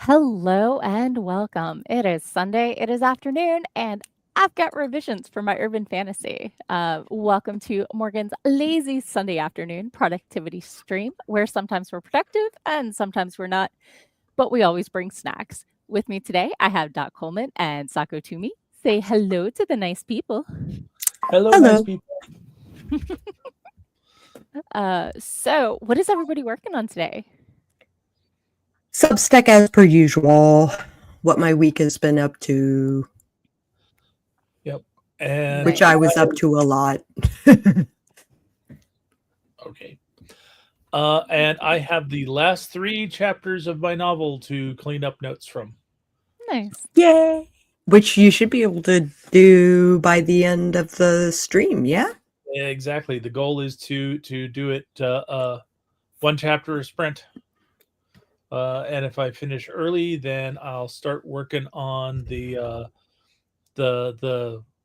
Hello and welcome. It is Sunday, it is afternoon, and I've got revisions for my urban fantasy. Welcome to Morgan's lazy Sunday afternoon productivity stream, where sometimes we're productive and sometimes we're not, but we always bring snacks. With me today, I have Doc Coleman and Sako Tumi. Say hello to the nice people. Hello. Nice people. So what is everybody working on today? Substack as per usual. What my week has been up to. Yep. And which I was up to a lot. Okay. And I have the last 3 chapters of my novel to clean up notes from. Nice. Yay! Which you should be able to do by the end of the stream, yeah? Exactly. The goal is to do it 1 chapter a sprint. And if I finish early, then I'll start working on the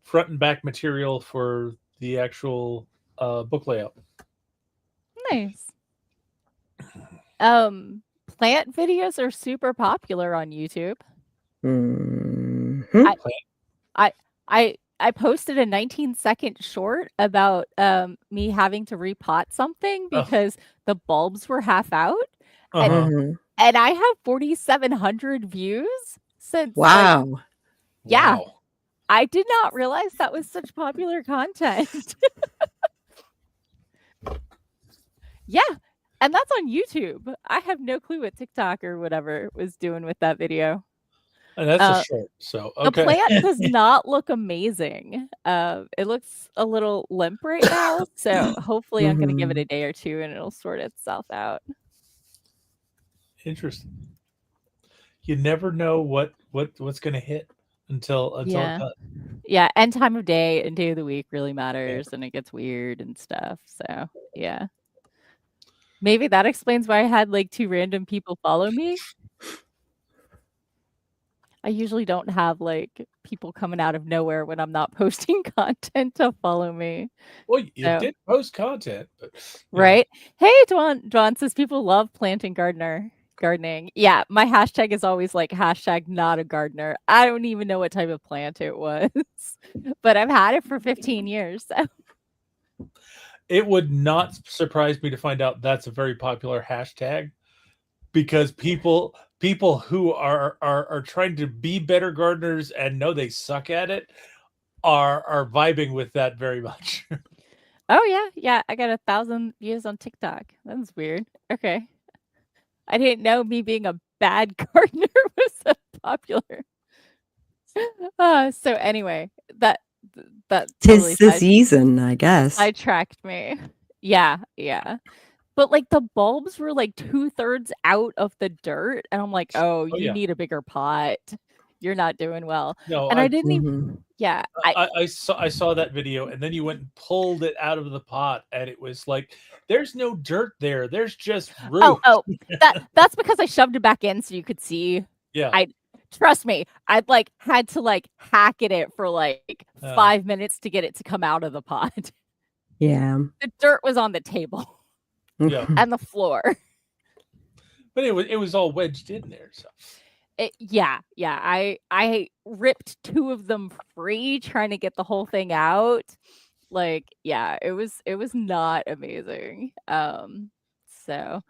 front and back material for the actual book layout. Nice. Plant videos are super popular on YouTube. Mm-hmm. I posted a 19-second short about me having to repot something because the bulbs were half out. And I have 4,700 views since. Wow. Yeah. Wow. I did not realize that was such popular content. Yeah. And that's on YouTube. I have no clue what TikTok or whatever was doing with that video. And that's a short, so okay. The plant does not look amazing. It looks a little limp right now, so hopefully I'm going to give it a day or two and it'll sort itself out. Interesting. You never know what's going to hit until it's cut. Yeah, and time of day and day of the week really matters, and it gets weird and stuff. So yeah, maybe that explains why I had like 2 random people follow me. I usually don't have like people coming out of nowhere when I'm not posting content to follow me. Well, you did post content, but right? Hey, Dwan says people love planting gardening. Yeah, my hashtag is always like hashtag not a gardener. I don't even know what type of plant it was, but I've had it for 15 years. So. It would not surprise me to find out that's a very popular hashtag, because people who are trying to be better gardeners and know they suck at it are vibing with that very much. Oh yeah, I got 1,000 views on TikTok. That's weird. Okay, I didn't know me being a bad gardener was so popular. So anyway, that totally 'tis the season, I guess. Sidetracked me. Yeah. But like the bulbs were like 2/3 out of the dirt, and I'm like, oh, you need a bigger pot. You're not doing well. No, and I didn't even. Yeah, I saw that video, and then you went and pulled it out of the pot, and it was like, there's no dirt there. There's just root. Oh, that's because I shoved it back in so you could see. Yeah. Trust me, I'd like had to like hack at it for like 5 minutes to get it to come out of the pot. Yeah. The dirt was on the table. Yeah. And the floor. But it was all wedged in there, so. Yeah. I ripped 2 of them free trying to get the whole thing out. Like, yeah, it was not amazing. So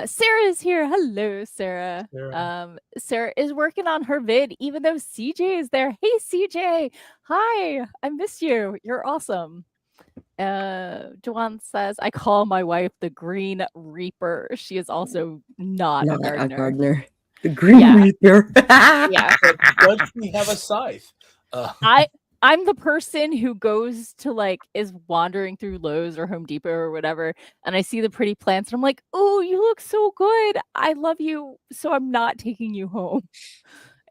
Sarah is here. Hello, Sarah. Sarah is working on her vid, even though CJ is there. Hey, CJ. Hi, I miss you. You're awesome. Joanne says, I call my wife the Green Reaper. She is also not a gardener. The Green Reaper. Yeah. Does she have a scythe? I'm the person who goes to like is wandering through Lowe's or Home Depot or whatever, and I see the pretty plants and I'm like, oh, you look so good. I love you. So I'm not taking you home.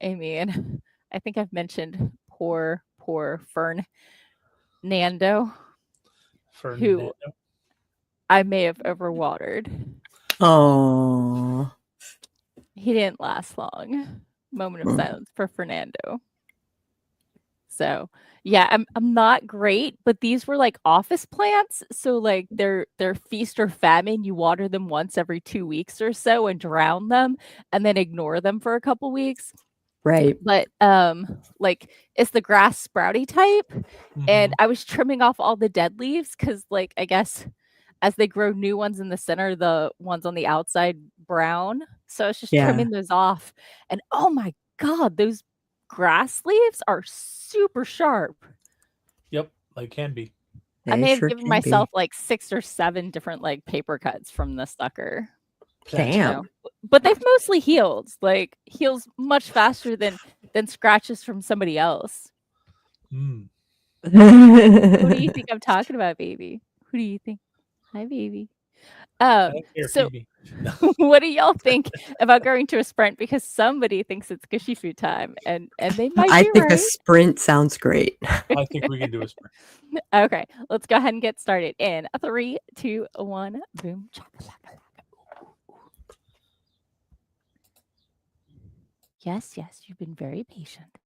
I mean, I think I've mentioned poor Fernando. Who I may have overwatered. Oh, he didn't last long. Moment of silence for Fernando. So yeah, I'm not great, but these were like office plants. So like they're feast or famine. You water them once every 2 weeks or so and drown them and then ignore them for a couple weeks. Right. But like it's the grass sprouty type. And Mhm. I was trimming off all the dead leaves because like I guess as they grow new ones in the center, the ones on the outside brown. So I was just Yeah. trimming those off. And oh my God, those grass leaves are super sharp. Yep, they can be. I They may have sure given can be. myself like 6 or 7 different like paper cuts from the sucker. Damn. So, but they've mostly healed. Like heals much faster than scratches from somebody else. Mm. Who do you think I'm talking about, baby? Who do you think? Hi, baby. I don't care, So feed me. what do y'all think about going to a sprint? Because somebody thinks it's gushy food time, and they might I be think a right. sprint sounds great. I think we can do a sprint. Okay, let's go ahead and get started in 3, 2, 1, boom. Yes, yes, you've been very patient.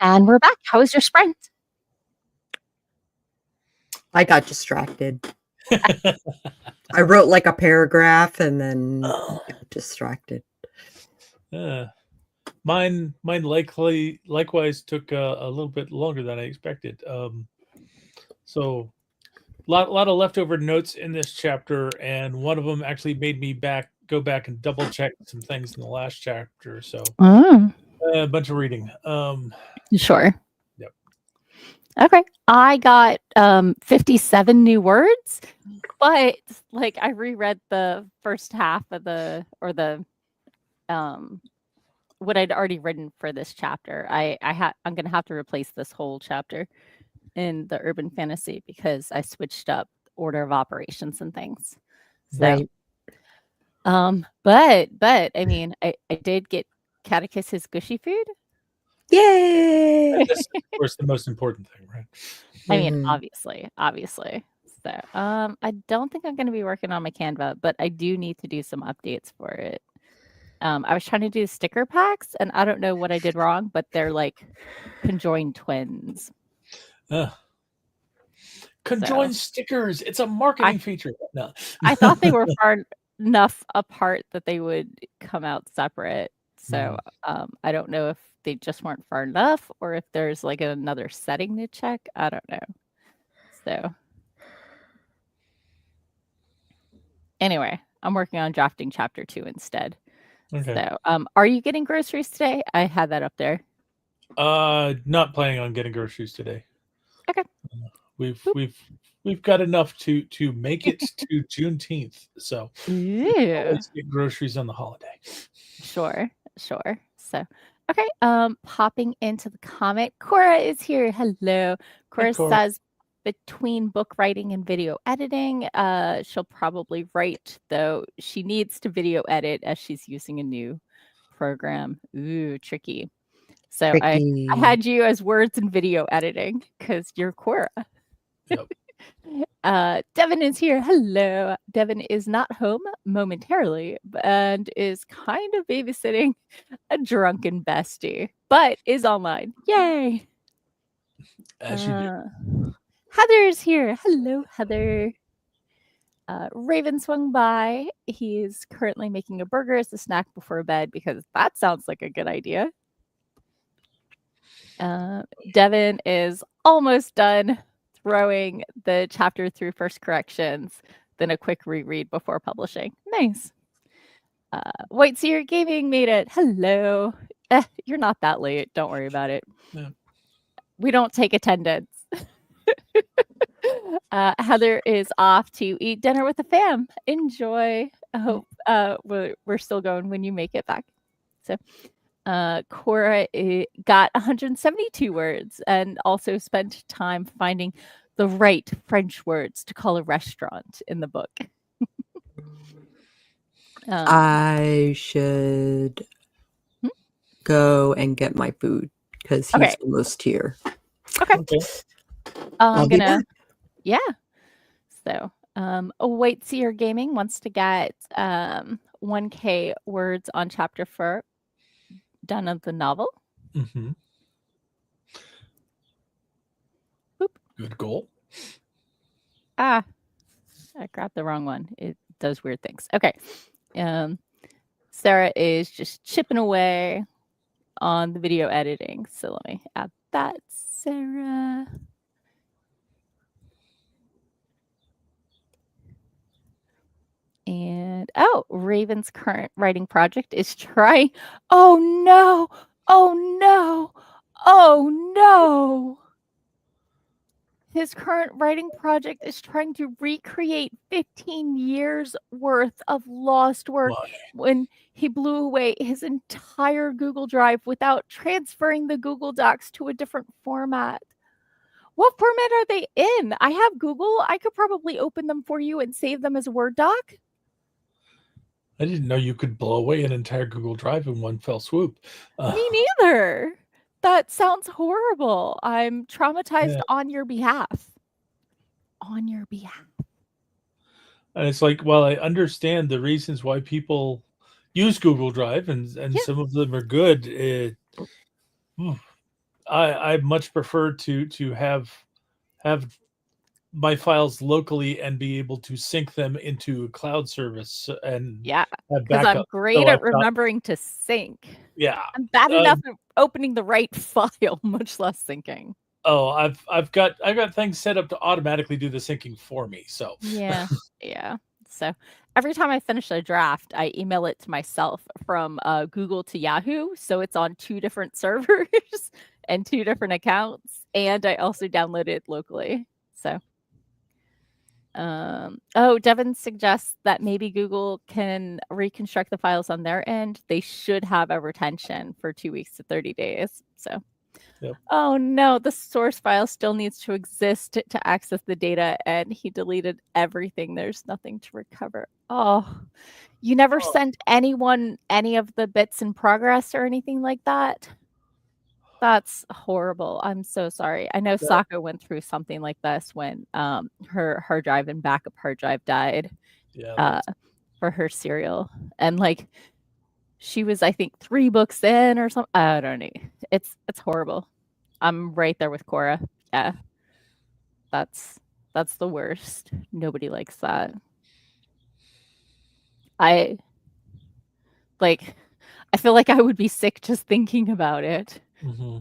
And we're back. How was your sprint? I got distracted. I wrote like a paragraph and then got distracted. Mine likewise took a little bit longer than I expected. So lot of leftover notes in this chapter, and one of them actually made me go back and double check some things in the last chapter. So a bunch of reading. Sure. Yep. Okay. I got 57 new words, but like I reread the first half of the what I'd already written for this chapter. I'm gonna have to replace this whole chapter in the urban fantasy because I switched up order of operations and things. So, Right. but I mean, I did get Catechus his gushy food. Yay! That's of course the most important thing, right? I mean, obviously. So, I don't think I'm going to be working on my Canva, but I do need to do some updates for it. I was trying to do sticker packs, and I don't know what I did wrong, but they're like conjoined twins. Conjoined stickers. It's a marketing feature. No. I thought they were far enough apart that they would come out separate. So I don't know if they just weren't far enough or if there's like another setting to check. I don't know. So anyway, I'm working on drafting chapter 2 instead. Okay. So are you getting groceries today? I had that up there. Not planning on getting groceries today. Okay. We've got enough to make it to Juneteenth, so always get groceries on the holiday. Sure. So okay, popping into the comment, Cora is here. Hello. Cora says between book writing and video editing, she'll probably write, though she needs to video edit as she's using a new program. Ooh, tricky. So I had you as words and video editing because you're Cora. Yep. Devin is here. Hello. Devin is not home momentarily and is kind of babysitting a drunken bestie, but is online. Yay. As you do. Heather is here. Hello, Heather. Raven swung by. He's currently making a burger as a snack before bed because that sounds like a good idea. Devin is almost done throwing the chapter through first corrections, then a quick reread before publishing. Nice. White Seer Gaming made it. Hello. You're not that late. Don't worry about it. Yeah. We don't take attendance. Heather is off to eat dinner with the fam. Enjoy. I hope we're still going when you make it back. So Cora got 172 words and also spent time finding the right French words to call a restaurant in the book. I should go and get my food because he's almost here. Okay. I'm gonna, So, White Seer Gaming wants to get 1K words on chapter 4 done of the novel. Good goal. I grabbed the wrong one. It does weird things. Okay. Sarah is just chipping away on the video editing. So let me add that, Sarah. And Raven's current writing project is trying. Oh no! His current writing project is trying to recreate 15 years worth of lost work when he blew away his entire Google Drive without transferring the Google Docs to a different format. What format are they in? I have Google. I could probably open them for you and save them as a Word doc. I didn't know you could blow away an entire Google Drive in one fell swoop. Me neither. That sounds horrible. I'm traumatized on your behalf. On your behalf. And it's like, well, I understand the reasons why people use Google Drive, and some of them are good. I much prefer to have my files locally and be able to sync them into a cloud service and Yeah, have because I'm backup. great So at I've got remembering to sync. yeah. I'm bad Uh, enough at opening the right file, much less syncing. oh, I've got things set up to automatically do the syncing for me. So Yeah. Yeah. So every time I finish a draft, I email it to myself from Google to Yahoo. So it's on 2 different servers and 2 different accounts. And I also download it locally. So oh, Devin suggests that maybe Google can reconstruct the files on their end. They should have a retention for 2 weeks to 30 days. So Yep. oh no, the source file still needs to exist to access the data, and he deleted everything. There's nothing to recover. Oh, you never sent anyone any of the bits in progress or anything like that? That's horrible. I'm so sorry. I know Sako went through something like this when her hard drive and backup hard drive died Yeah, for her serial. And like she was, I think, 3 books in or something. I don't know. It's horrible. I'm right there with Cora. Yeah. That's the worst. Nobody likes that. I feel like I would be sick just thinking about it. mm-hmm.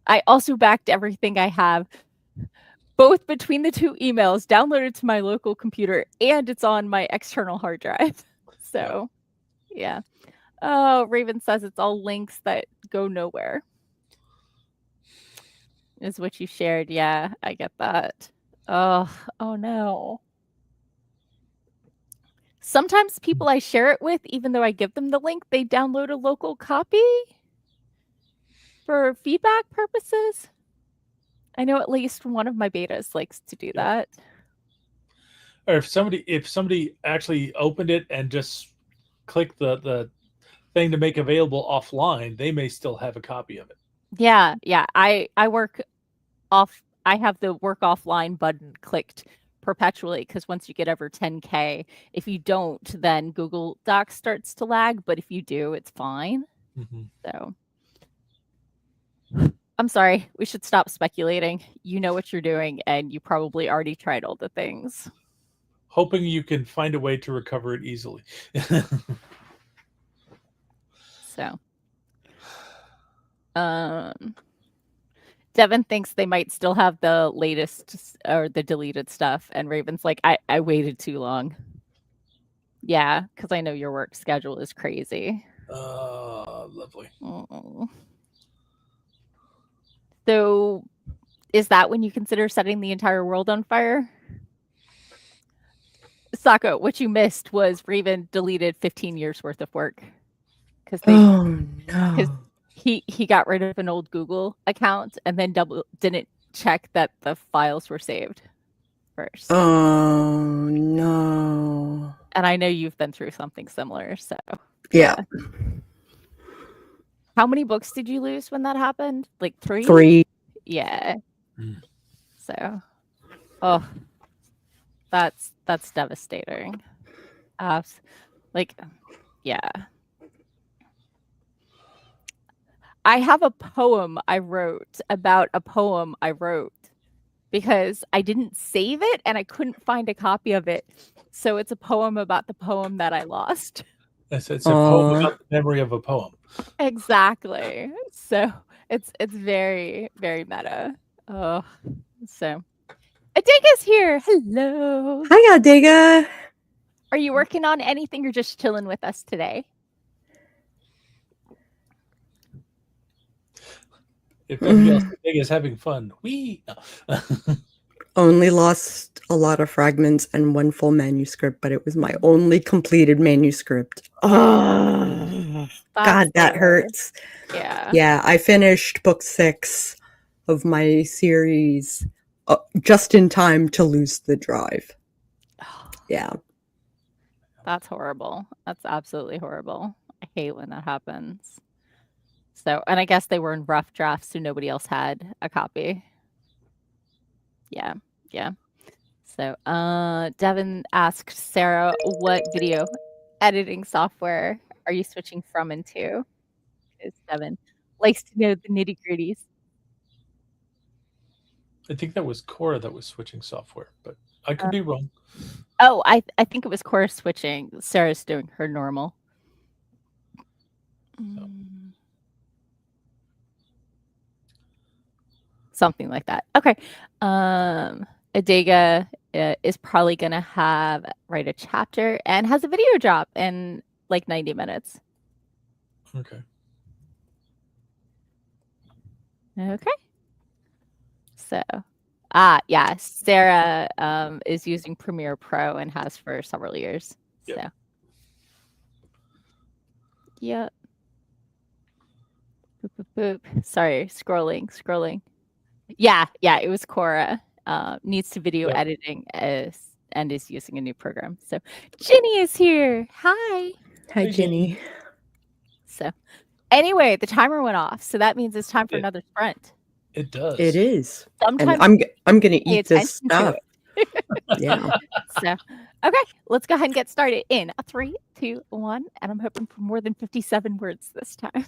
I also backed everything I have, both between the 2 emails, downloaded to my local computer, and it's on my external hard drive. So, yeah. Oh, Raven says it's all links that go nowhere. Is what you shared. Yeah, I get that. Oh no. Sometimes people I share it with, even though I give them the link, they download a local copy for feedback purposes. I know at least one of my betas likes to do that. Or if somebody actually opened it and just clicked the thing to make available offline, they may still have a copy of it. Yeah. I work off. I have the work offline button clicked perpetually because once you get over 10K, if you don't, then Google Docs starts to lag. But if you do, it's fine. Mm-hmm. So I'm sorry. We should stop speculating. You know what you're doing, and you probably already tried all the things. Hoping you can find a way to recover it easily. So, Devin thinks they might still have the latest or the deleted stuff, and Raven's like, I waited too long. Yeah, because I know your work schedule is crazy. Lovely. Mm-mm. So, is that when you consider setting the entire world on fire? Sako, what you missed was Raven deleted 15 years worth of work because he got rid of an old Google account and then didn't check that the files were saved first. Oh no. And I know you've been through something similar, so Yeah. How many books did you lose when that happened? Like 3? 3. Yeah. So, oh, that's devastating. Yeah. I have a poem I wrote about a poem I wrote because I didn't save it and I couldn't find a copy of it. So it's a poem about the poem that I lost. It's a poem about the memory of a poem. Exactly. So it's very, very meta. Oh, so Adega's here. Hello. Hi, Adega. Are you working on anything or just chilling with us today? If nothing else, Adega's having fun. Wee. Only lost a lot of fragments and 1 full manuscript, but it was my only completed manuscript. Oh, God, that hurts. Yeah. Yeah, I finished book 6 of my series just in time to lose the drive. Yeah. That's horrible. That's absolutely horrible. I hate when that happens. So, and I guess they were in rough drafts, so nobody else had a copy. Yeah. So, Devin asked Sarah, what video editing software are you switching from and to? Because Devin likes to know the nitty gritties. I think that was Cora that was switching software, but I could be wrong. Oh, I think it was Cora switching. Sarah's doing her normal. Something like that. Okay. Adega is probably going to write a chapter and has a video drop in like 90 minutes. Okay. Okay. So, yeah, Sarah is using Premiere Pro and has for several years. Yep. So, yep. Boop, boop, boop. Sorry, scrolling. Yeah, it was Cora. Needs to video editing and is using a new program. So, Ginny is here. Hi. Hi, Ginny. So, anyway, the timer went off, so that means it's time for another sprint. It does. It is. Sometimes and I'm going to pay eat this attention to stuff. Yeah. So, okay, let's go ahead and get started in 3, 2, 1, and I'm hoping for more than 57 words this time.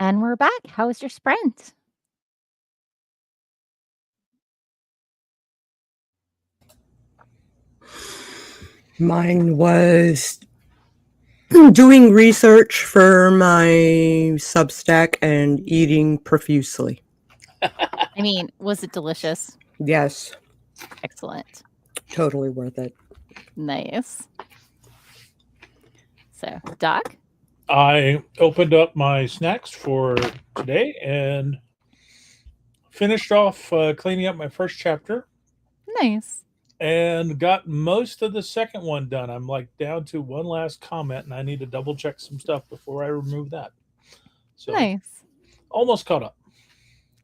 And we're back. How was your sprint? Mine was doing research for my Substack and eating profusely. I mean, was it delicious? Yes, Excellent. totally worth it. Nice. So, Doc? I opened up my snacks for today and finished off cleaning up my first chapter Nice. and got most of the second one done. I'm like down to one last comment, and I need to double check some stuff before I remove that. So Nice. almost caught up.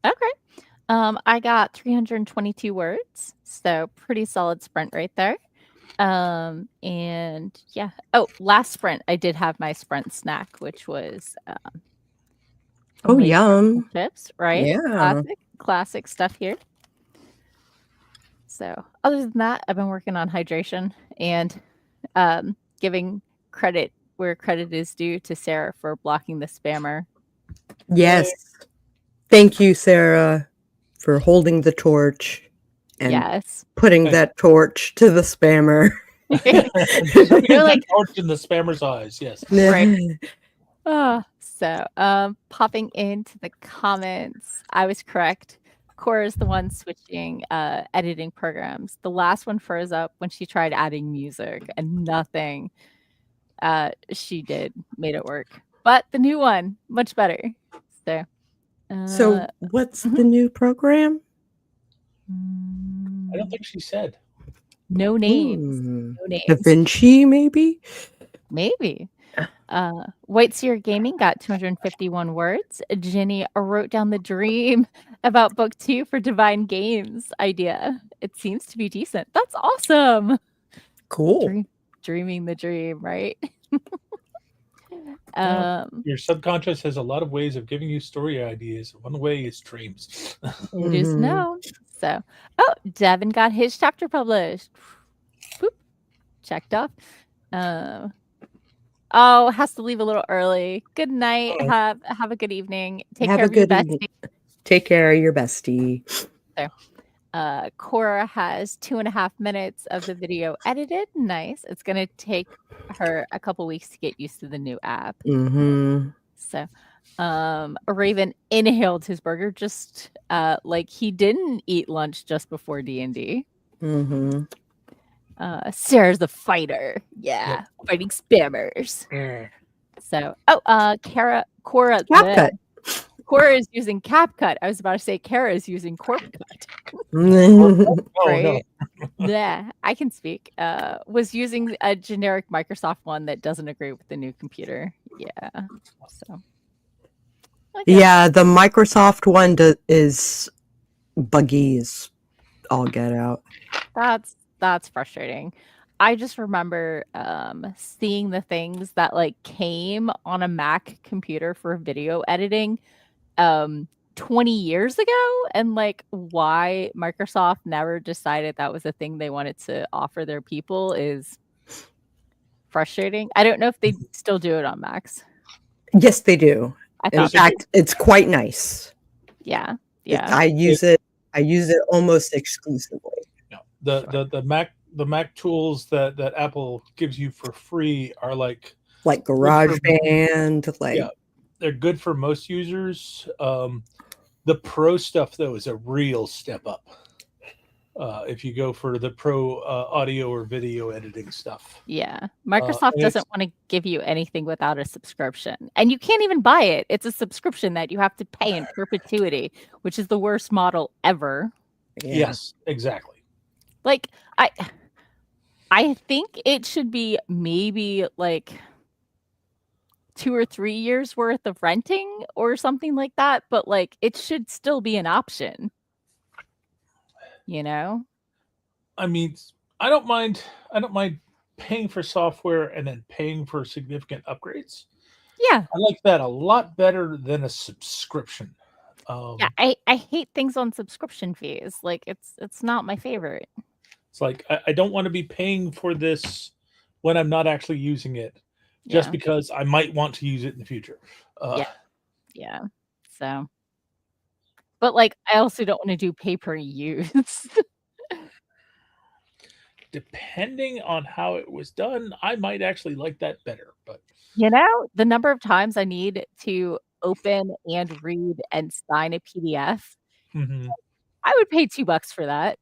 Okay. I got 322 words, so pretty solid sprint right there. And yeah. Oh, last sprint, I did have my sprint snack, which was Oh, homemade yum. chips, right? Yeah. Classic stuff here. So other than that, I've been working on hydration and giving credit where credit is due to Sarah for blocking the spammer. Yes. Thank you, Sarah, for holding the torch and Yes. putting that torch to the spammer. You're like torch in the spammer's eyes. Yes. Right. So popping into the comments, I was correct. Cora is the one switching editing programs. The last one froze up when she tried adding music, and nothing she did made it work. But the new one, much better. So what's the new program? I don't think she said. No names. No names. Da Vinci, maybe? Maybe. White Seer Gaming got 251 words. Jenny wrote down the dream about book 2 for Divine Games idea. It seems to be decent. That's awesome. Cool. Dreaming the dream, right? Your subconscious has a lot of ways of giving you story ideas. One way is dreams. It is known. So, oh, Devin got his chapter published. Boop. Checked off. Oh, has to leave a little early. Good night. Oh. Have a good evening. Take Have care a of your good bestie. Take care of your bestie. So, Cora has 2.5 minutes of the video edited. Nice. It's going to take her a couple weeks to get used to the new app. So, Raven inhaled his burger just like he didn't eat lunch just before D&D. Sarah's the fighter. Yeah. Fighting spammers. So, Cora. CapCut. Cora is using CapCut. I was about to say Kara is using CorpCut. Great. Yeah, I can speak. Was using a generic Microsoft one that doesn't agree with the new computer. Yeah. So. Yeah, the Microsoft one is buggy as all get out. That's frustrating. I just remember seeing the things that like came on a Mac computer for video editing 20 years ago, and like why Microsoft never decided that was a thing they wanted to offer their people is frustrating. I don't know if they still do it on Macs. Yes, they do. In fact, it's quite nice. Yeah. I use it almost exclusively. The Mac tools that Apple gives you for free are like GarageBand, they're good for most users. The pro stuff though is a real step up. If you go for the pro audio or video editing stuff. Yeah. Microsoft doesn't want to give you anything without a subscription. And you can't even buy it. It's a subscription that you have to pay in perpetuity, which is the worst model ever. Yeah. Yes, exactly. Like I think it should be maybe like 2 or 3 years worth of renting or something like that, but like it should still be an option. You know? I mean, I don't mind paying for software and then paying for significant upgrades. Yeah. I like that a lot better than a subscription. Yeah, I hate things on subscription fees. Like it's not my favorite. It's like I don't want to be paying for this when I'm not actually using it, just because I might want to use it in the future. Yeah. Yeah. So, but like, I also don't want to do pay-per-use. Depending on how it was done, I might actually like that better. But The number of times I need to open and read and sign a PDF, mhm, I would pay $2 for that.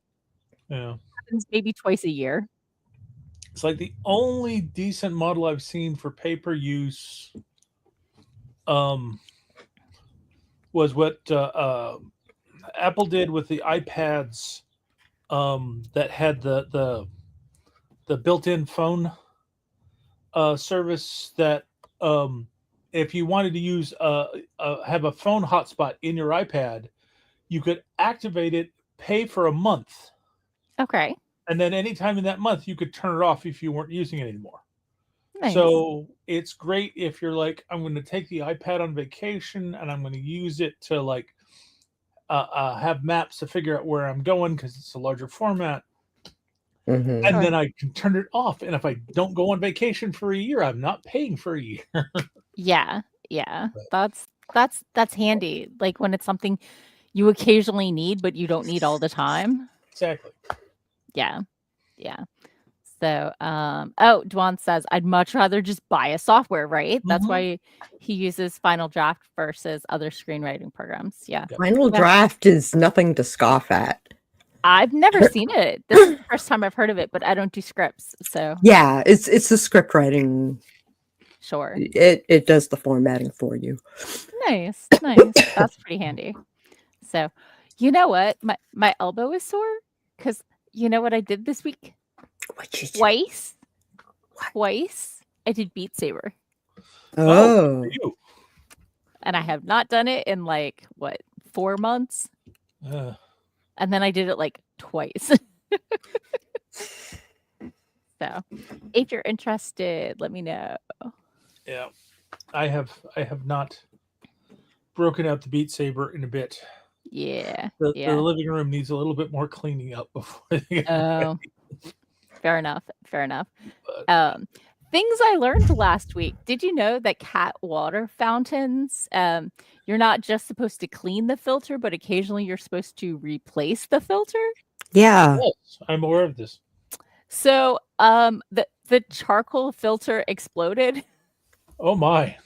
yeah, Happens maybe twice a year. it's like the only decent model I've seen for pay-per-use um, was what Apple did with the iPads that had the built-in phone service that if you wanted to use have a phone hotspot in your iPad, you could activate it, pay for a month, Okay. and then anytime in that month you could turn it off if you weren't using it anymore. Nice. So it's great if you're like, I'm going to take the iPad on vacation and I'm going to use it to like have maps to figure out where I'm going because it's a larger format. Mhm. And Sure. then I can turn it off. And if I don't go on vacation for a year, I'm not paying for a year. Yeah. Yeah. That's handy. Like when it's something you occasionally need, but you don't need all the time. Exactly. Yeah. Yeah. So, oh, Dwan says, I'd much rather just buy a software, right? That's Mhm. why he uses Final Draft versus other screenwriting programs. Yeah. Final Yeah. Draft is nothing to scoff at. I've never seen it. This is the first time I've heard of it, but I don't do scripts. So, Yeah, it's the script writing. sure. It does the formatting for you. Nice. Nice. That's pretty handy. So, you know what? My elbow is sore because you know what I did this week? What you do? Twice. Twice. I did Beat Saber. Oh, For you. And I have not done it in like what, 4 months? Uh, And then I did it like twice. So, if you're interested, let me know. yeah, I have not broken out the Beat Saber in a bit. Yeah. The Yeah. living room needs a little bit more cleaning up before they get Oh, fair enough. Fair enough. but Things I learned last week. Did you know that cat water fountains, you're not just supposed to clean the filter, but occasionally you're supposed to replace the filter? yeah. yes, I'm aware of this. So, the charcoal filter exploded. Oh my.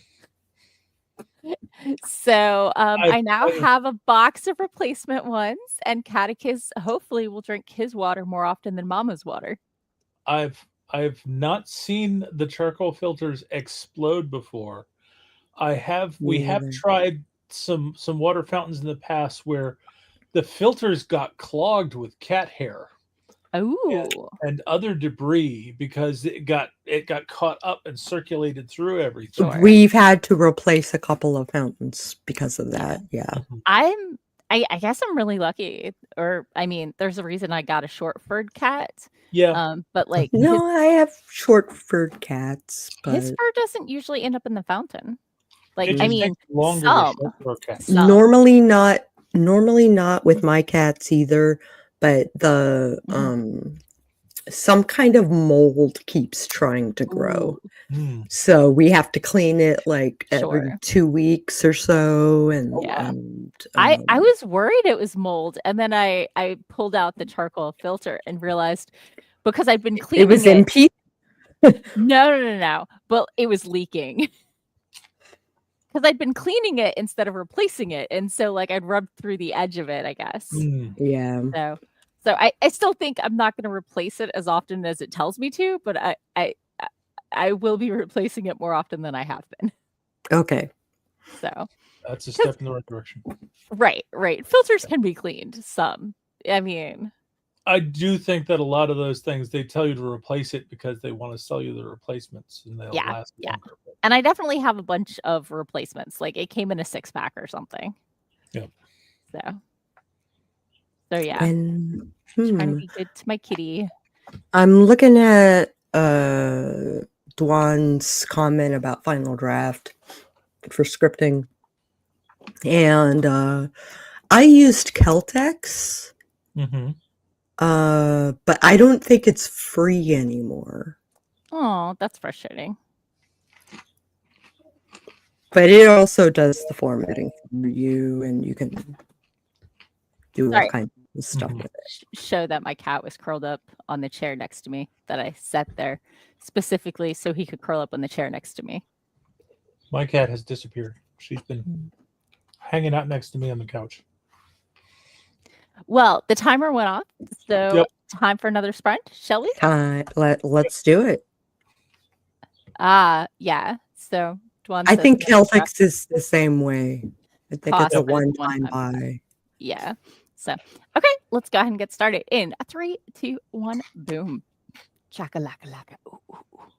So, I've, I now I've have a box of replacement ones, and Catechus hopefully will drink his water more often than Mama's water. I've not seen the charcoal filters explode before. We Me have neither. tried some water fountains in the past where the filters got clogged with cat hair Oh, and other debris because it got caught up and circulated through everything. sure. We've had to replace a couple of fountains because of that. Yeah. Mhm. I guess I'm really lucky, or I mean, there's a reason I got a short furred cat. Yeah. But like No, I have short furred cats, his but fur doesn't usually end up in the fountain. Like, It I just mean, takes longer to some, shed for a cat. some. normally not with my cats either, but the Mhm. some kind of mold keeps trying to grow. Ooh, Hmm. So we have to clean it like every sure. 2 weeks or so and Oh, Yeah. and I was worried it was mold, and then I pulled out the charcoal filter and realized because I'd been it was cleaning it. MP. No. But it was leaking. Because I'd been cleaning it instead of replacing it, and so, like, I'd rubbed through the edge of it, I guess. Hmm. Yeah. So I still think I'm not gonna replace it as often as it tells me to, but I will be replacing it more often than I have been. Okay. So, That's a 'cause step in the right direction. right. Filters can be cleaned, some. I mean, I do think that a lot of those things they tell you to replace it because they want to sell you the replacements and they'll yeah, last yeah. longer. But And I definitely have a bunch of replacements, like, it came in a 6-pack or something. Yep. So yeah, And trying to be good to my kitty. I'm looking at Dwan's comment about Final Draft for scripting. And I used Celtex, Mhm. but I don't think it's free anymore. Oh, that's frustrating. But it also does the formatting for you, and you can do all Sorry. kinds of stuff Mhm. with it. Show that my cat was curled up on the chair next to me, that I set there specifically so he could curl up on the chair next to me. My cat has disappeared. She's been hanging out next to me on the couch. Well, the timer went off, so Yep. time for another sprint, shall we? Let's do it. Yeah. So Dwan I says think no, Celtics is the same way. I think it's a cost is one-time buy. Yeah. So okay, let's go ahead and get started in 3, 2, 1, boom. Chaka laka laka. Ooh, ooh, ooh.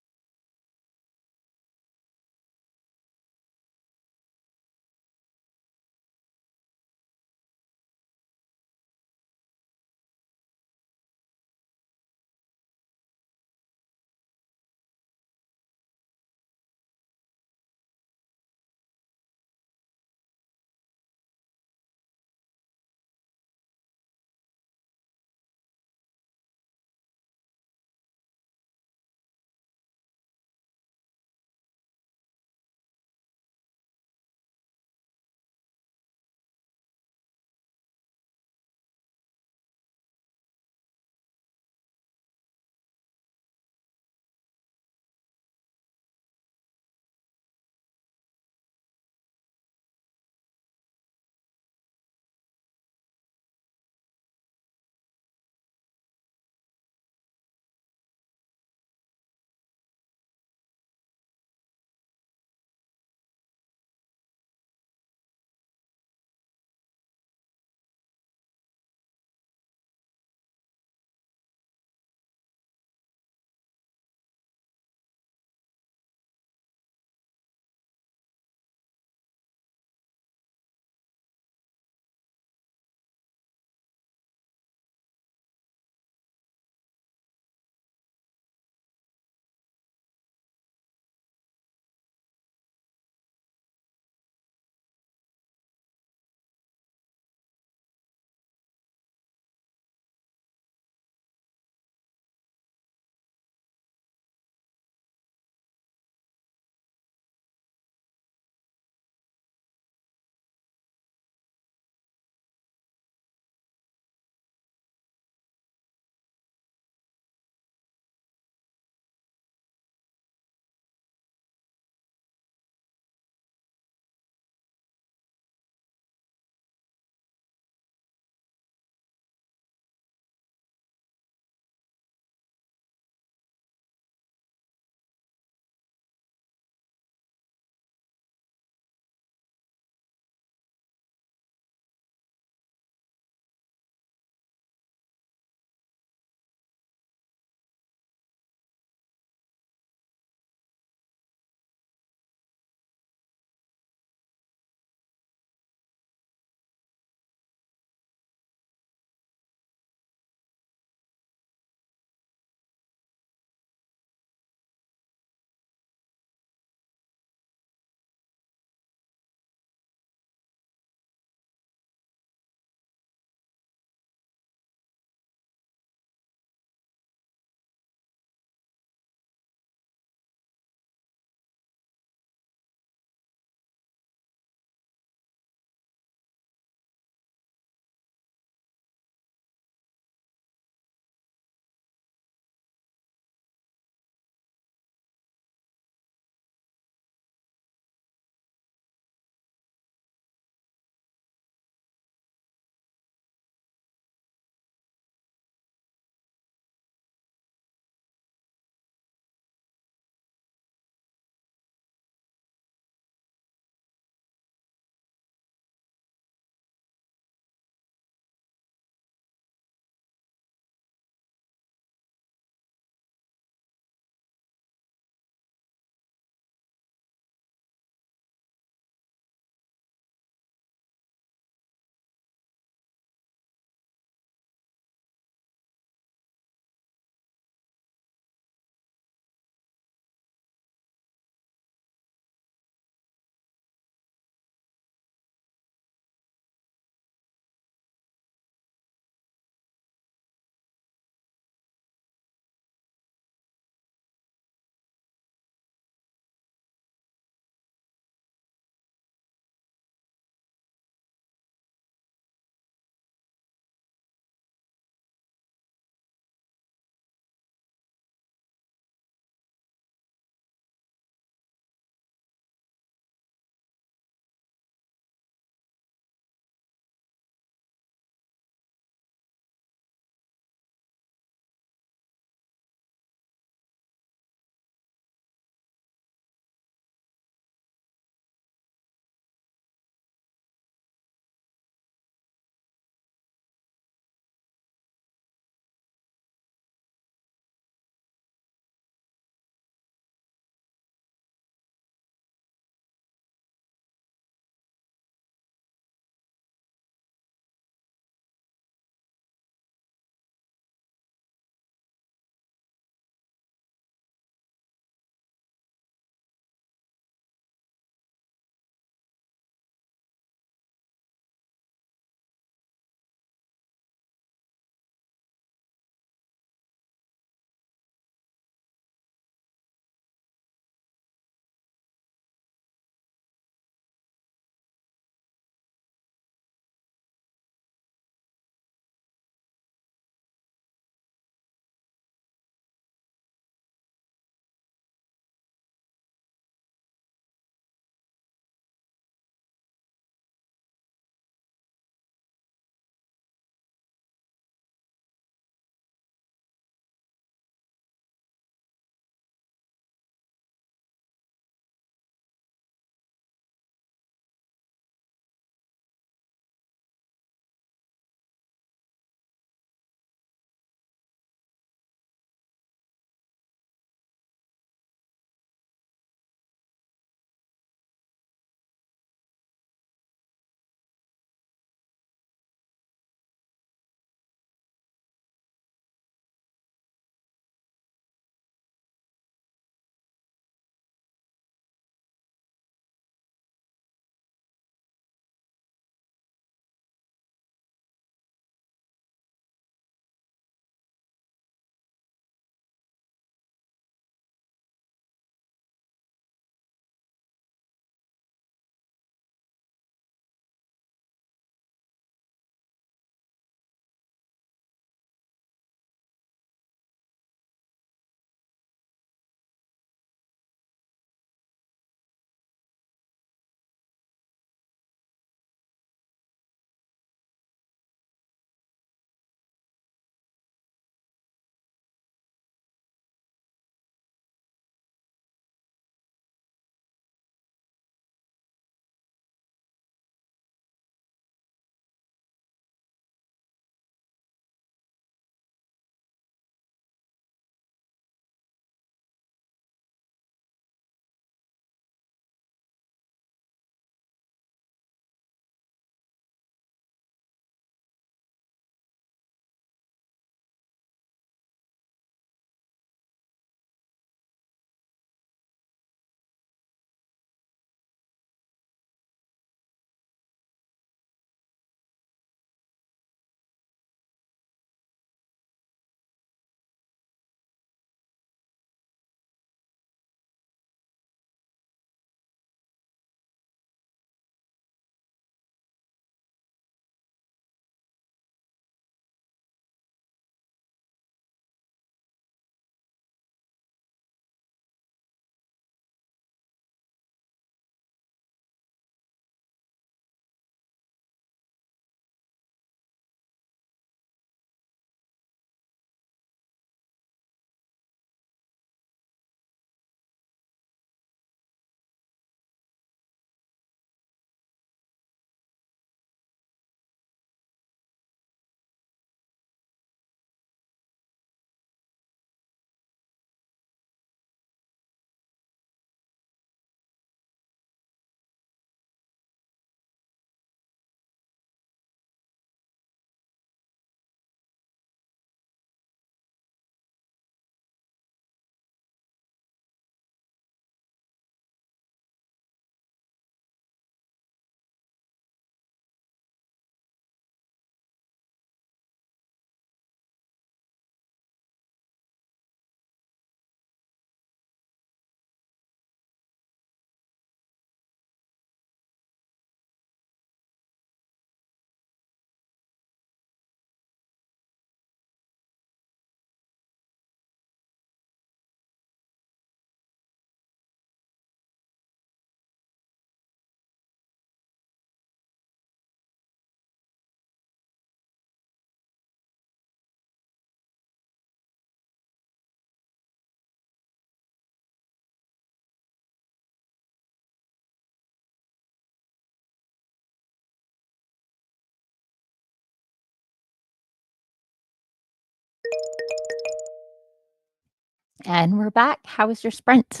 And we're back. How was your sprint?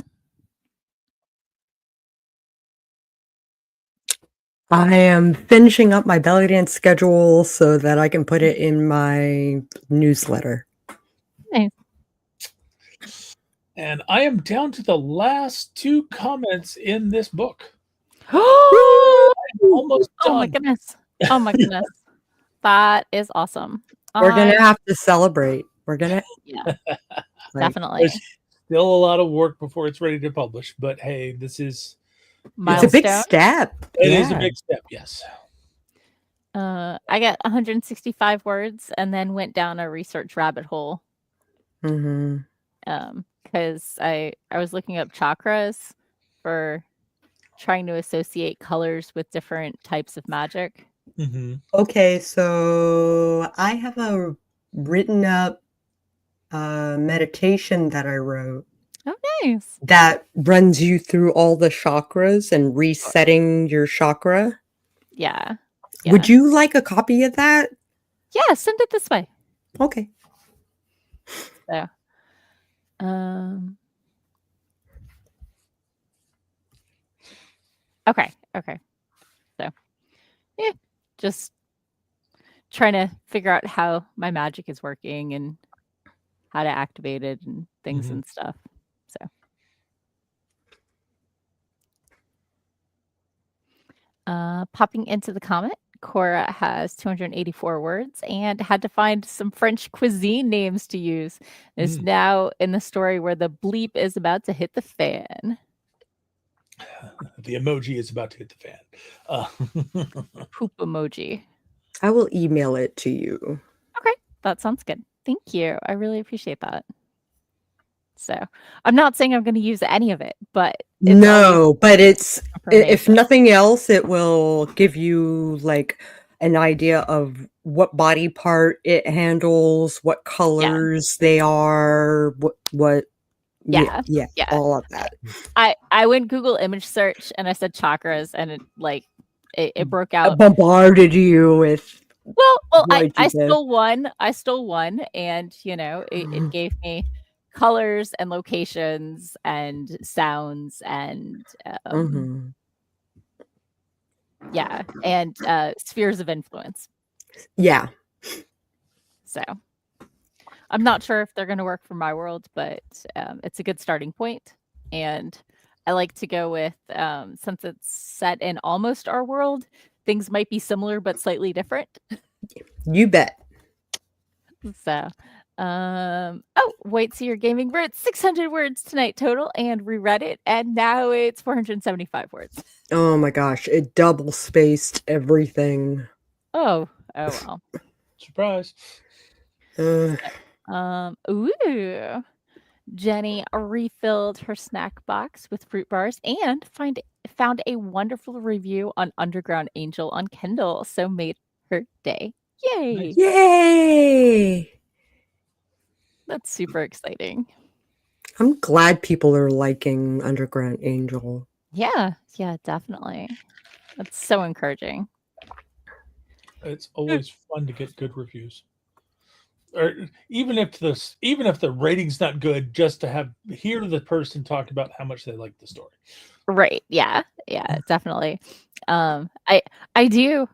I am finishing up my belly dance schedule so that I can put it in my newsletter. Nice. And I am down to the last 2 comments in this book. Oh Almost done. my goodness. Oh my goodness. That is awesome. We're going to have to celebrate. We're going to. Yeah, Like, definitely. There's still a lot of work before it's ready to publish, but hey, this is it's a big step. It is a big step, yes. I got 165 words and then went down a research rabbit hole. Mm-hmm. Because I was looking up chakras for trying to associate colors with different types of magic. Mm-hmm. Okay, so I have a written up meditation that I wrote. Oh, nice. That runs you through all the chakras and resetting your chakra. Yeah. Would you like a copy of that? Yeah, send it this way. Okay. So, okay. So, yeah, just trying to figure out how my magic is working and how to activate it and things and stuff. So, popping into the comment, Cora has 284 words and had to find some French cuisine names to use. Is now in the story where the bleep is about to hit the fan. The emoji is about to hit the fan. Poop emoji. I will email it to you. Okay, that sounds good. Thank you. I really appreciate that. So I'm not saying I'm going to use any of it, but it's if nothing else, it will give you like an idea of what body part it handles, what colors they are, what all of that. I went Google image search and I said chakras and it broke out. It bombarded you with I stole one and it gave me colors and locations and sounds and and spheres of influence. Yeah. So I'm not sure if they're going to work for my world, but it's a good starting point. And I like to go with, since it's set in almost our world, things might be similar but slightly different. You bet. So, wait, so your gaming wrote 600 words tonight total and reread it, and now it's 475 words. Oh my gosh, it double spaced everything. Oh well. Surprise. Ooh. Jenny refilled her snack box with fruit bars and found a wonderful review on Underground Angel on Kindle, so made her day. Yay! Nice. Yay! That's super exciting. I'm glad people are liking Underground Angel. Yeah, definitely. That's so encouraging. It's always fun to get good reviews. Or even if the rating's not good, just to hear the person talk about how much they like the story. Right. Yeah, definitely. I do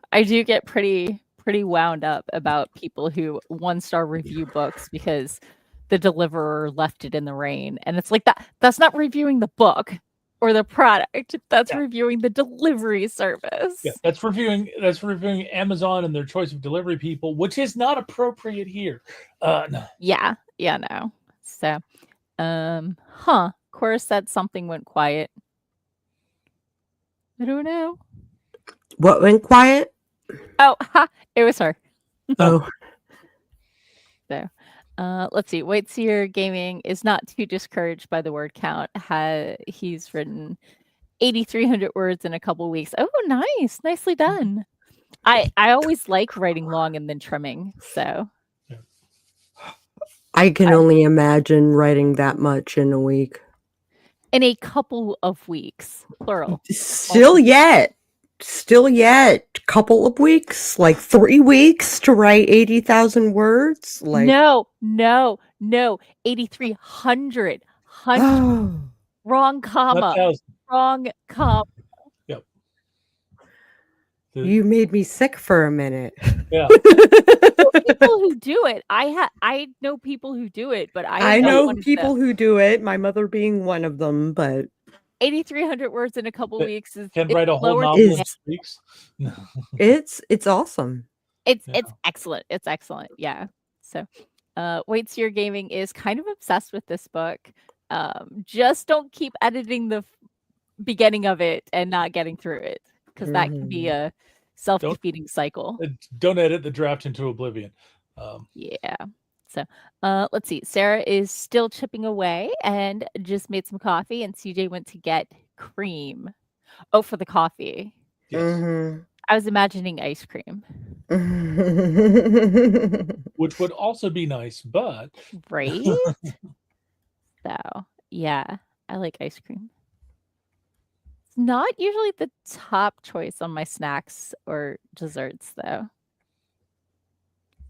get pretty wound up about people who 1-star review books because the deliverer left it in the rain, and it's like that's not reviewing the book or the product. That's reviewing the delivery service. Yeah, that's reviewing Amazon and their choice of delivery people, which is not appropriate here. No. Yeah, no. So, Cora said something went quiet. I don't know. What went quiet? Oh, it was her. Oh. So, let's see. Waitseer Gaming is not too discouraged by the word count. He's written 8,300 words in a couple weeks. Oh, nice. Nicely done. I always like writing long and then trimming. So I can only imagine writing that much in a week. In a couple of weeks, plural. Still yet. Couple of weeks, like 3 weeks to write 80,000 words. Like no. No, 8,300. Oh, Wrong Not comma. thousand. Wrong comma. Yep. you made me sick for a minute. Yeah. People who do it. I know people who do it, but I I am not know one of people them. who do it, my mother being one of them, but 8,300 words in a couple That weeks is Can it's write a whole lower novel than in is 6 weeks. it's awesome. it's Yeah. excellent. It's excellent. Yeah. So, Waitseer Gaming is kind of obsessed with this book. Just don't keep editing the beginning of it and not getting through it, because that can be a self-defeating cycle. Don't edit the draft into oblivion. Yeah. So, let's see. Sarah is still chipping away and just made some coffee, and CJ went to get cream. Oh, for the coffee. Yes. Mm-hmm. I was imagining ice cream. Which would also be nice, but Right? So, yeah, I like ice cream. It's not usually the top choice on my snacks or desserts, though.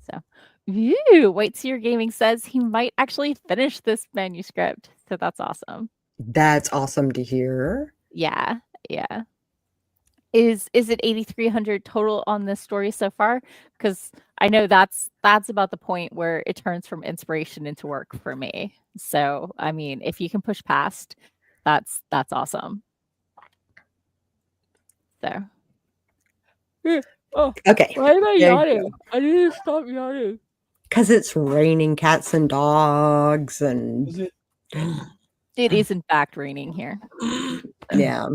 So, Waitseer Gaming says he might actually finish this manuscript. So that's awesome. That's awesome to hear. Yeah, yeah. Is it 8,300 total on this story so far? Because I know that's about the point where it turns from inspiration into work for me. So I mean, if you can push past, that's awesome. So. Oh, Okay. why am I There you yawning? I need to stop yawning. Because it's raining cats and dogs and is it? It is in fact raining here. yeah.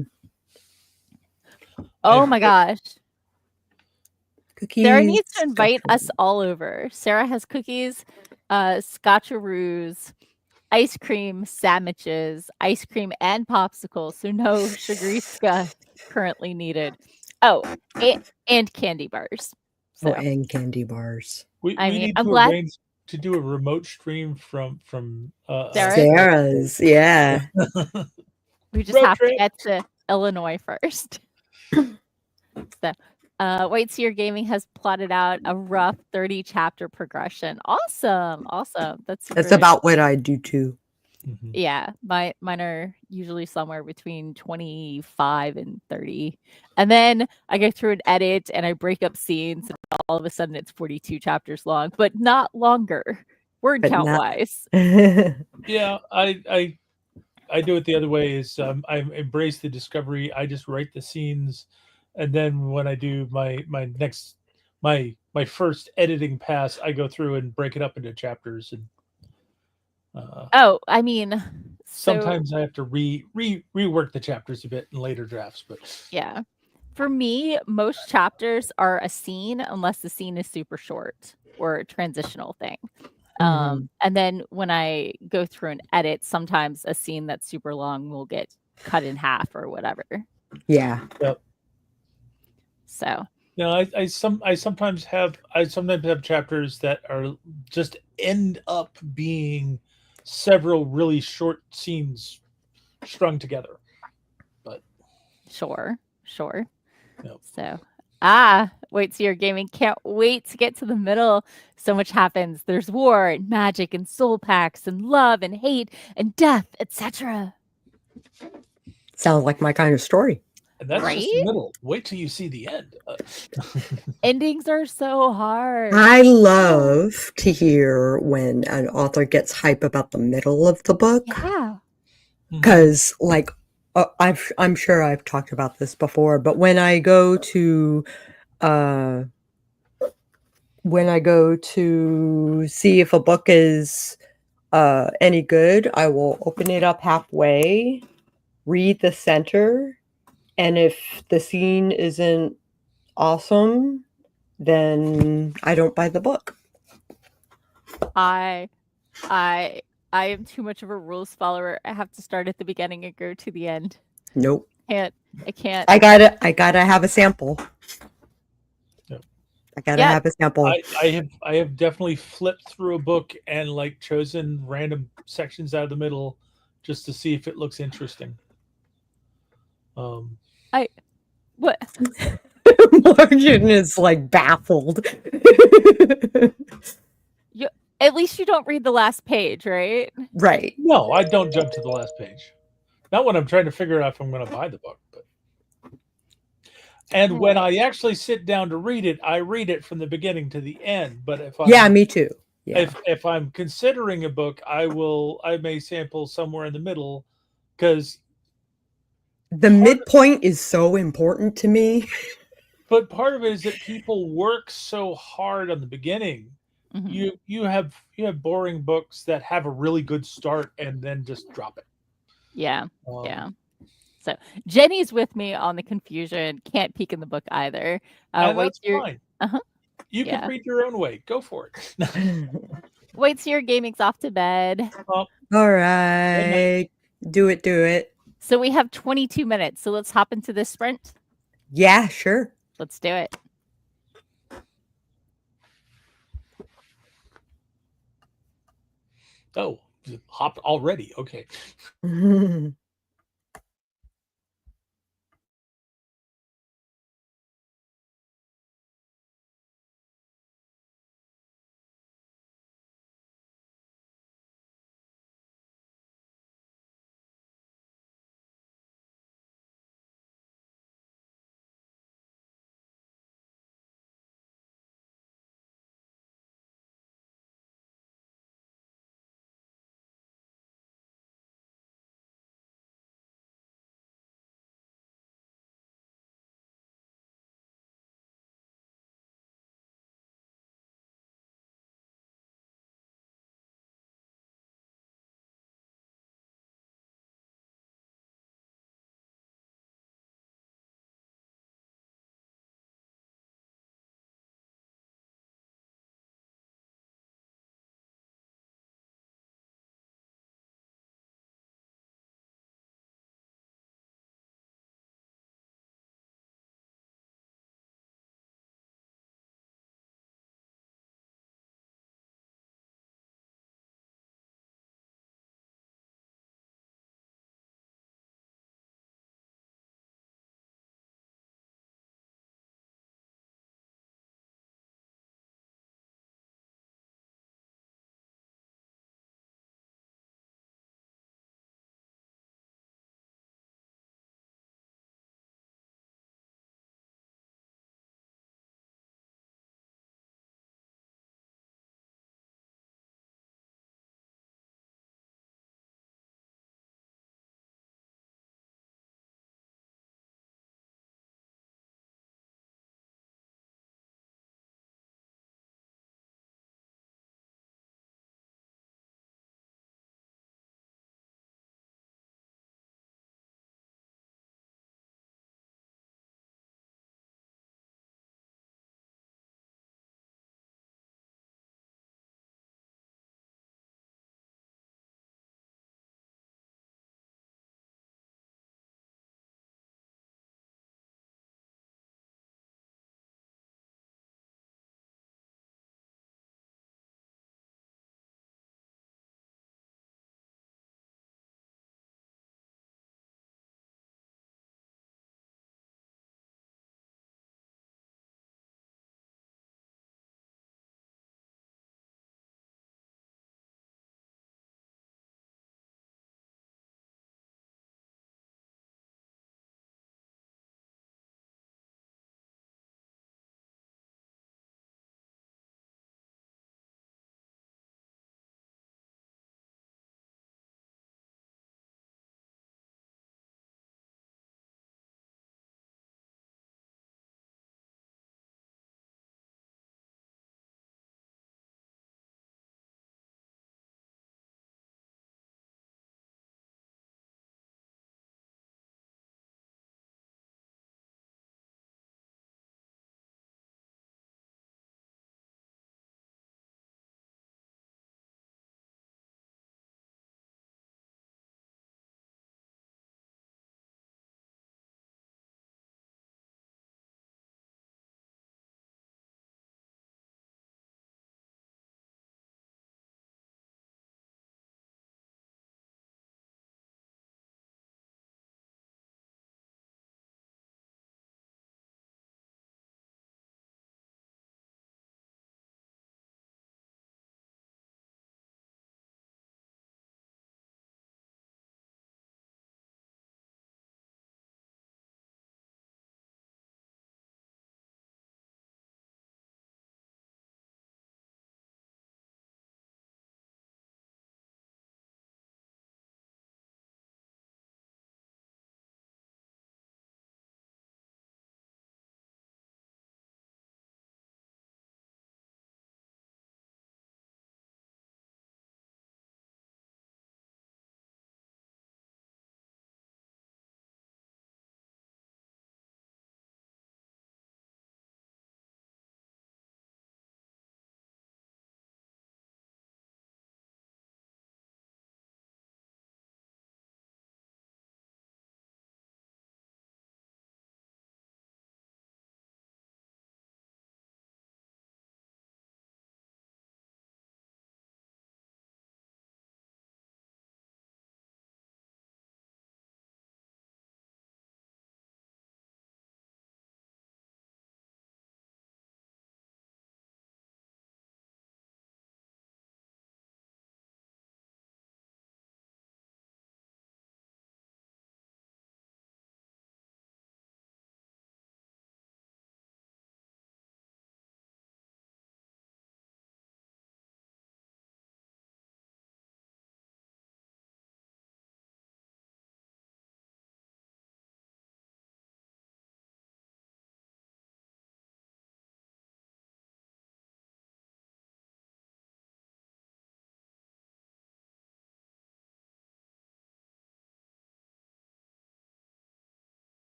Oh my gosh. Cookies. Sarah needs to invite us all over. Sarah has cookies, scotcheroos, ice cream sandwiches, ice cream and popsicles. So no sugariska currently needed. Oh, and candy bars. So Oh, and candy bars. We need I'm to glad arrange to do a remote stream from Sarah's? Yeah. we just Road have to trip. get to Illinois first. So, Waitseer Gaming has plotted out a rough 30 chapter progression. Awesome. That's That's great. about what I do too. Yeah, mine are usually somewhere between 25 and 30. And then I go through an edit and I break up scenes, and all of a sudden it's 42 chapters long, but not longer, word But count not- wise. Yeah, I do it the other way. Is I embrace the discovery. I just write the scenes, and then when I do my first editing pass, I go through and break it up into chapters. And Oh, I mean, sometimes I have to rework the chapters a bit in later drafts. But yeah, for me, most chapters are a scene unless the scene is super short or a transitional thing. And then when I go through and edit, sometimes a scene that's super long will get cut in half or whatever. Yeah. Yep. So no, I sometimes have chapters that are just end up being several really short scenes strung together. But sure. Yep. So Waitseer Gaming can't wait to get to the middle. So much happens. There's war and magic and soul packs and love and hate and death, etc. Sounds like my kind of story. And that's Right? just the middle. Wait till you see the end. Endings are so hard. I love to hear when an author gets hype about the middle of the book. Yeah. Because, like, I'm sure I've talked about this before, but when I go to see if a book is any good, I will open it up halfway, read the center, and if the scene isn't awesome, then I don't buy the book. I am too much of a rules follower. I have to start at the beginning and go to the end. Nope. I can't. I gotta have a sample. Yep. I gotta have a sample. I have definitely flipped through a book and like chosen random sections out of the middle just to see if it looks interesting. What? Morgan is like baffled. At least you don't read the last page, right? Right. No, I don't jump to the last page. Not when I'm trying to figure out if I'm going to buy the book. And when I actually sit down to read it, I read it from the beginning to the end. But if Yeah, me too. Yeah. if I'm considering a book, I may sample somewhere in the middle, because the midpoint is so important to me. But part of it is that people work so hard on the beginning. Mhm. You have boring books that have a really good start and then just drop it. Yeah. Yeah. So Jenny's with me on the confusion. Can't peek in the book either. And Wait, that's fine. You can Yeah. read your own way. Go for it. Wait till your gaming's off to bed. Well, All right. Do it. So we have 22 minutes. So let's hop into this sprint. Yeah, sure. Let's do it. oh, hopped already. Okay.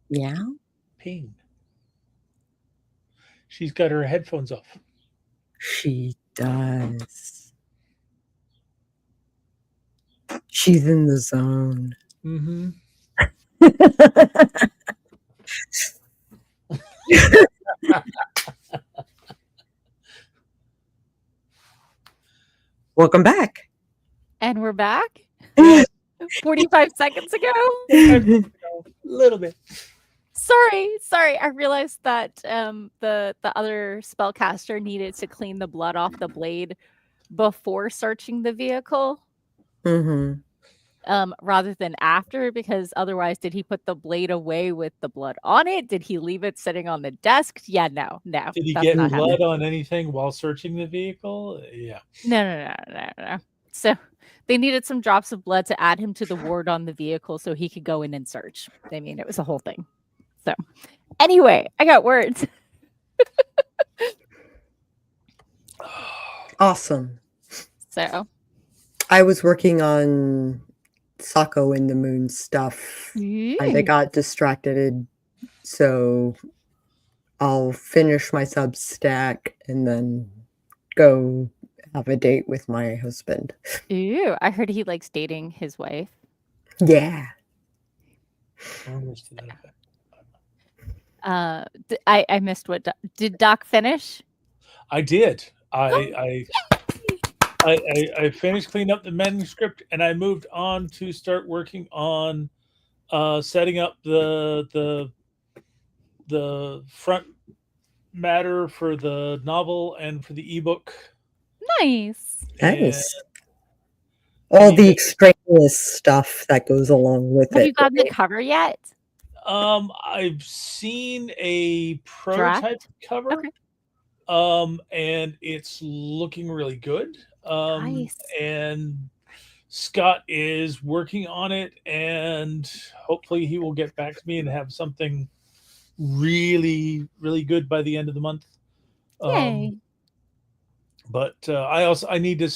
Yeah. Ping. She's got her headphones off. She does. She's in the zone. Mm-hmm. Welcome back. And we're back. Yes. 45 seconds ago. A little bit. Sorry. I realized that the other spellcaster needed to clean the blood off the blade before searching the vehicle. Mm-hmm. Rather than after, because otherwise, did he put the blade away with the blood on it? Did he leave it sitting on the desk? Yeah, no. Did he that's get not happening. blood on anything while searching the vehicle? Yeah. No. So they needed some drops of blood to add him to the ward on the vehicle so he could go in and search. I mean, it was a whole thing. So anyway, I got words. Awesome. So I was working on Sako in the Moon stuff. And I got distracted, so I'll finish my Substack and then go have a date with my husband. Ew, I heard he likes dating his wife. Yeah. Almost to that effect. I missed what did Doc finish? I did. I finished cleaning up the manuscript and I moved on to start working on setting up the front matter for the novel and for the ebook. Nice. Nice. All the extraneous stuff that goes along with it. Have you gotten the cover yet? I've seen a prototype cover. Okay. And it's looking really good. Nice. And Scott is working on it, and hopefully he will get back to me and have something really, really good by the end of the month. Yay. But I need to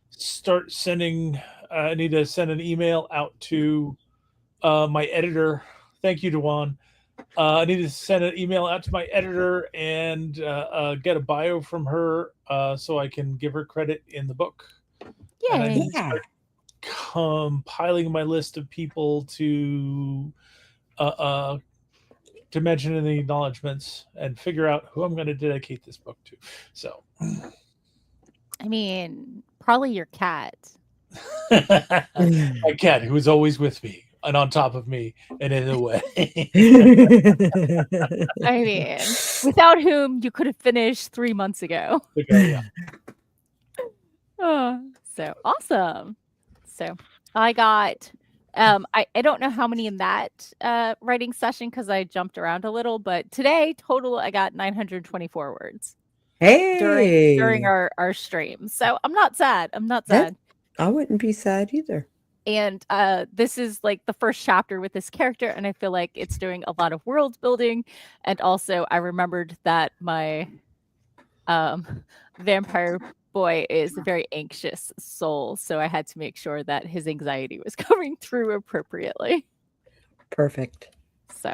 start sending. I need to send an email out to my editor. Thank you, Dewan. I need to send an email out to my editor and get a bio from her so I can give her credit in the book. Yay. And I need to start compiling my list of people to mention in the acknowledgments and figure out who I'm going to dedicate this book to. So, I mean, probably your cat. My cat, who is always with me and on top of me and in the way. I mean, without whom you could have finished 3 months ago. Yeah. So awesome. So I got I don't know how many in that writing session because I jumped around a little, but today total I got 924 words. Hey, during our stream. So I'm not sad. I wouldn't be sad either. And this is like the first chapter with this character, and I feel like it's doing a lot of world building. And also I remembered that my vampire boy is a very anxious soul, so I had to make sure that his anxiety was coming through appropriately. Perfect. So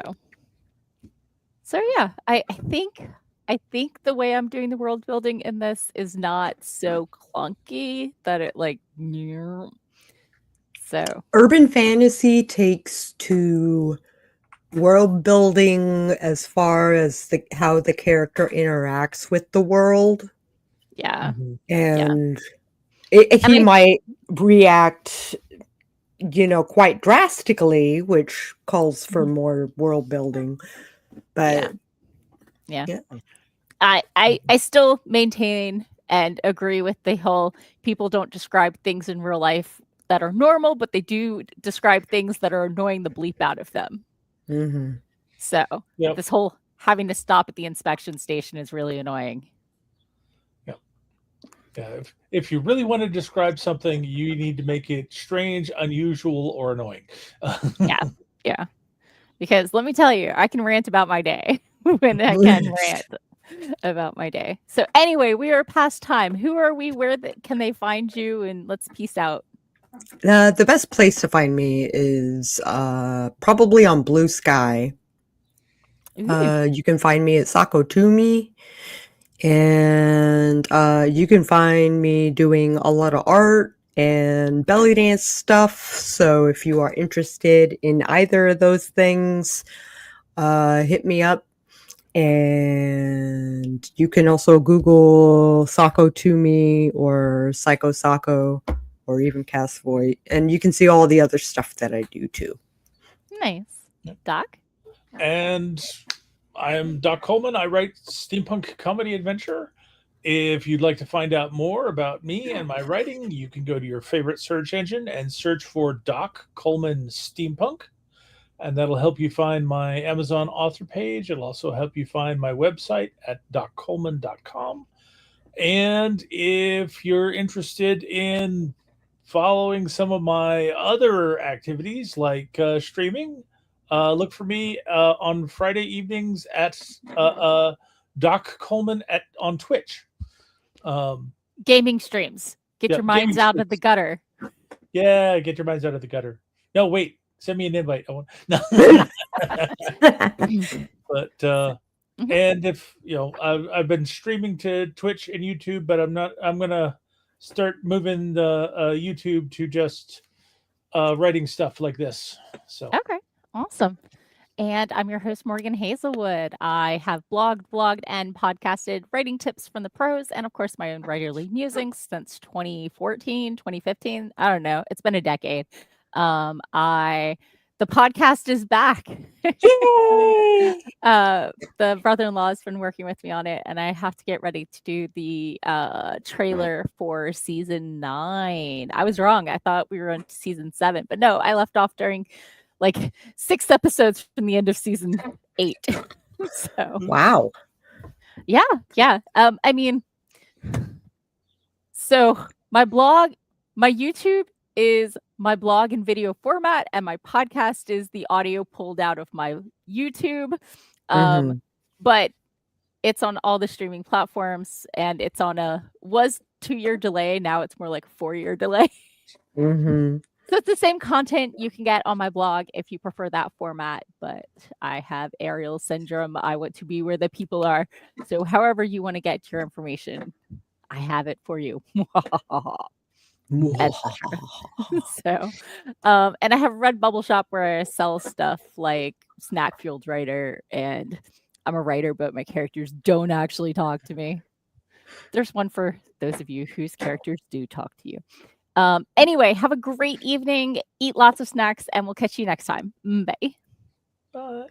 yeah, I think the way I'm doing the world building in this is not so clunky that it like so urban fantasy takes to world building as far as how the character interacts with the world. Yeah. And he might react, quite drastically, which calls for more world building. But yeah. I still maintain and agree with the whole people don't describe things in real life that are normal, but they do describe things that are annoying the bleep out of them. Mm-hmm. So this whole having to stop at the inspection station is really annoying. Yeah. If you really want to describe something, you need to make it strange, unusual, or annoying. Yeah. Because let me tell you, I can rant about my day when I can rant about my day. So anyway, we are past time. Who are we? Where can they find you? And let's peace out. The best place to find me is probably on Blue Sky. You can find me at Sako Tumi, and you can find me doing a lot of art and belly dance stuff. So if you are interested in either of those things, hit me up. And you can also Google Sako Tumi or Psycho Sako or even Cass Voit, and you can see all the other stuff that I do too. Nice. Doc? And I'm Doc Coleman. I write steampunk comedy adventure. If you'd like to find out more about me and my writing, you can go to your favorite search engine and search for Doc Coleman Steampunk. And that'll help you find my Amazon author page. It'll also help you find my website at doccoleman.com. And if you're interested in following some of my other activities like streaming, look for me on Friday evenings at Doc Coleman on Twitch. Gaming streams. Get your minds out of the gutter. Yeah, get your minds out of the gutter. No, wait. Send me an invite. No. But and if I've been streaming to Twitch and YouTube, but I'm gonna start moving the YouTube to just writing stuff like this. So okay, awesome. And I'm your host, Morgan Hazelwood. I have blogged, and podcasted writing tips from the pros, and of course, my own writerly musings since 2014, 2015. I don't know. It's been a decade. The podcast is back. The brother-in-law has been working with me on it, and I have to get ready to do the trailer for season 9. I was wrong. I thought we were on season 7, but no, I left off during like 6 episodes from the end of season 8. So wow. Yeah. I mean, so my blog, my YouTube is my blog in video format, and my podcast is the audio pulled out of my YouTube. But it's on all the streaming platforms, and it's on was 2-year delay. Now it's more like 4-year delay. So it's the same content you can get on my blog if you prefer that format, but I have aerial syndrome. I want to be where the people are. So however you want to get your information, I have it for you. So, and I have a Redbubble shop where I sell stuff like Snack Fueled Writer, and I'm a writer, but my characters don't actually talk to me. There's one for those of you whose characters do talk to you. Anyway, have a great evening, eat lots of snacks, and we'll catch you next time. Bye. Bye.